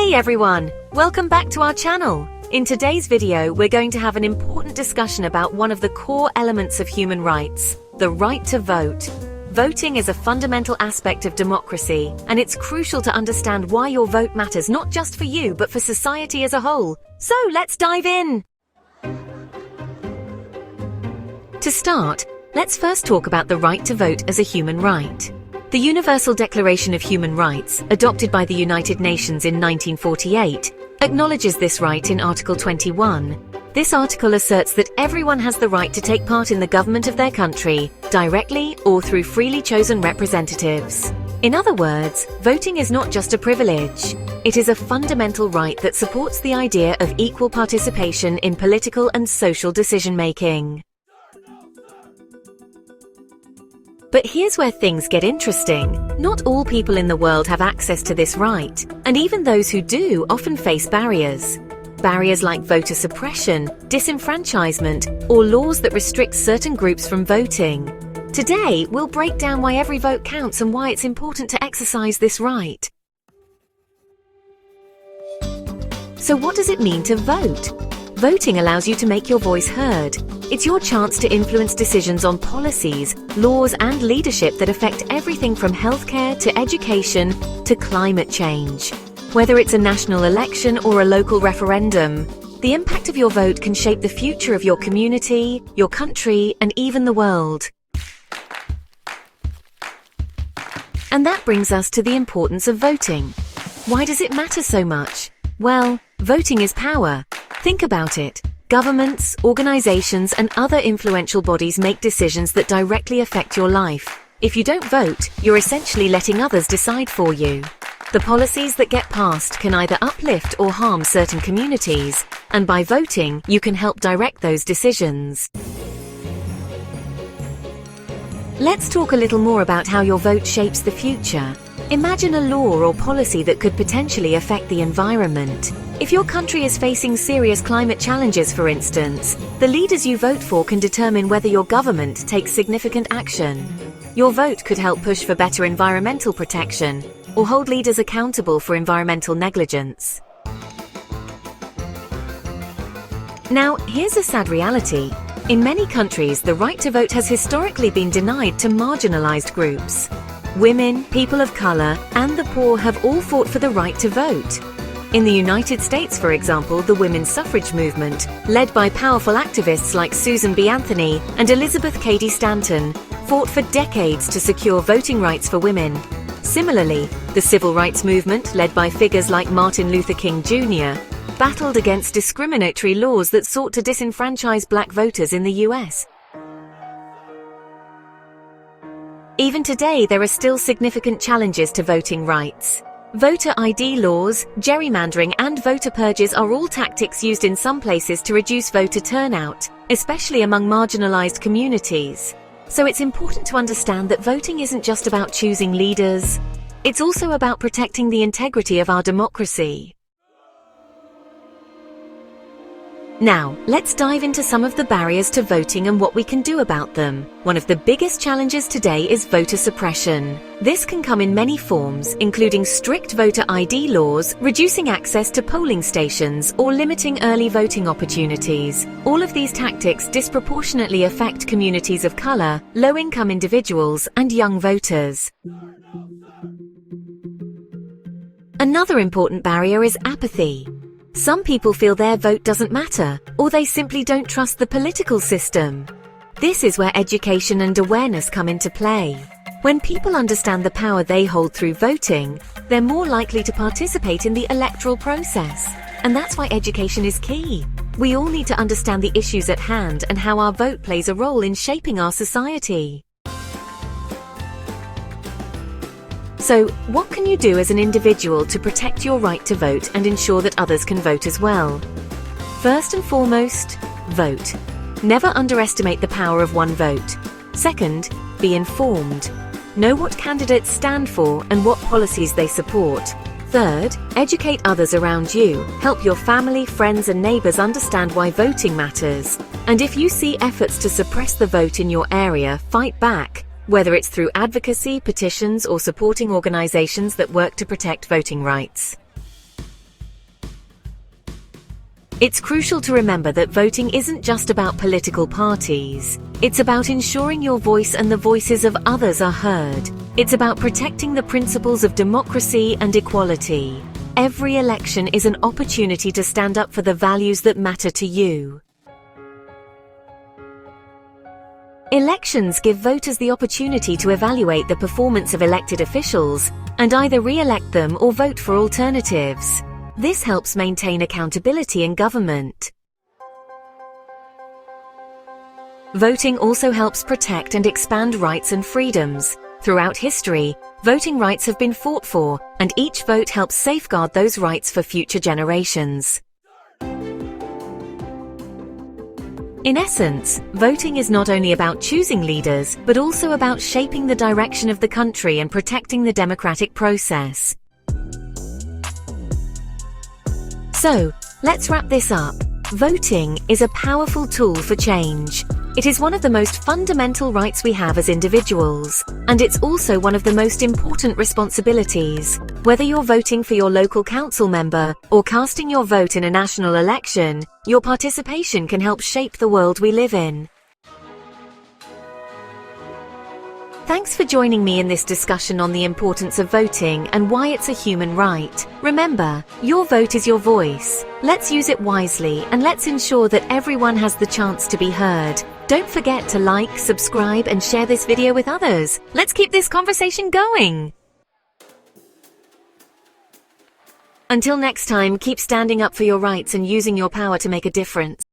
Hey everyone, welcome back to our channel. In today's video, we're going to have an important discussion about one of the core elements of human rights, the right to vote. Voting is a fundamental aspect of democracy, and it's crucial to understand why your vote matters not just for you, but for society as a whole. So let's dive in. To start, let's first talk about the right to vote as a human right. The Universal Declaration of Human Rights, adopted by the United Nations in 1948, acknowledges this right in Article 21. This article asserts that everyone has the right to take part in the government of their country, directly or through freely chosen representatives. In other words, voting is not just a privilege. It is a fundamental right that supports the idea of equal participation in political and social decision-making. But here's where things get interesting. Not all people in the world have access to this right, and even those who do often face barriers. Barriers like voter suppression, disenfranchisement, or laws that restrict certain groups from voting. Today, we'll break down why every vote counts and why it's important to exercise this right. So what does it mean to vote? Voting allows you to make your voice heard. It's your chance to influence decisions on policies, laws, and leadership that affect everything from healthcare to education to climate change. Whether it's a national election or a local referendum, the impact of your vote can shape the future of your community, your country, and even the world. And that brings us to the importance of voting. Why does it matter so much? Well, voting is power. Think about it. Governments, organizations, and other influential bodies make decisions that directly affect your life. If you don't vote, you're essentially letting others decide for you. The policies that get passed can either uplift or harm certain communities, and by voting, you can help direct those decisions. Let's talk a little more about how your vote shapes the future. Imagine a law or policy that could potentially affect the environment. If your country is facing serious climate challenges, for instance, the leaders you vote for can determine whether your government takes significant action. Your vote could help push for better environmental protection or hold leaders accountable for environmental negligence. Now, here's a sad reality. In many countries, the right to vote has historically been denied to marginalized groups. Women, people of color, and the poor have all fought for the right to vote. In the United States, for example, the women's suffrage movement, led by powerful activists like Susan B. Anthony and Elizabeth Cady Stanton, fought for decades to secure voting rights for women. Similarly, the civil rights movement, led by figures like Martin Luther King Jr., battled against discriminatory laws that sought to disenfranchise black voters in the US. Even today, there are still significant challenges to voting rights. Voter ID laws, gerrymandering, and voter purges are all tactics used in some places to reduce voter turnout, especially among marginalized communities. So it's important to understand that voting isn't just about choosing leaders, it's also about protecting the integrity of our democracy. Now, let's dive into some of the barriers to voting and what we can do about them. One of the biggest challenges today is voter suppression. This can come in many forms, including strict voter ID laws, reducing access to polling stations, or limiting early voting opportunities. All of these tactics disproportionately affect communities of color, low-income individuals, and young voters. Another important barrier is apathy. Some people feel their vote doesn't matter, or they simply don't trust the political system. This is where education and awareness come into play. When people understand the power they hold through voting, they're more likely to participate in the electoral process. And that's why education is key. We all need to understand the issues at hand and how our vote plays a role in shaping our society. So, what can you do as an individual to protect your right to vote and ensure that others can vote as well? First and foremost, vote. Never underestimate the power of one vote. Second, be informed. Know what candidates stand for and what policies they support. Third, educate others around you. Help your family, friends, and neighbors understand why voting matters. And if you see efforts to suppress the vote in your area, fight back. whether it's through advocacy, petitions, or supporting organizations that work to protect voting rights. It's crucial to remember that voting isn't just about political parties. It's about ensuring your voice and the voices of others are heard. It's about protecting the principles of democracy and equality. Every election is an opportunity to stand up for the values that matter to you. Elections give voters the opportunity to evaluate the performance of elected officials and either re-elect them or vote for alternatives. This helps maintain accountability in government. Voting also helps protect and expand rights and freedoms. Throughout history, voting rights have been fought for, and each vote helps safeguard those rights for future generations. In essence, voting is not only about choosing leaders, but also about shaping the direction of the country and protecting the democratic process. So, let's wrap this up. Voting is a powerful tool for change. It is one of the most fundamental rights we have as individuals, and it's also one of the most important responsibilities. Whether you're voting for your local council member or casting your vote in a national election, your participation can help shape the world we live in. Thanks for joining me in this discussion on the importance of voting and why it's a human right. Remember, your vote is your voice. Let's use it wisely and let's ensure that everyone has the chance to be heard. Don't forget to like, subscribe, and share this video with others. Let's keep this conversation going. Until next time, keep standing up for your rights and using your power to make a difference.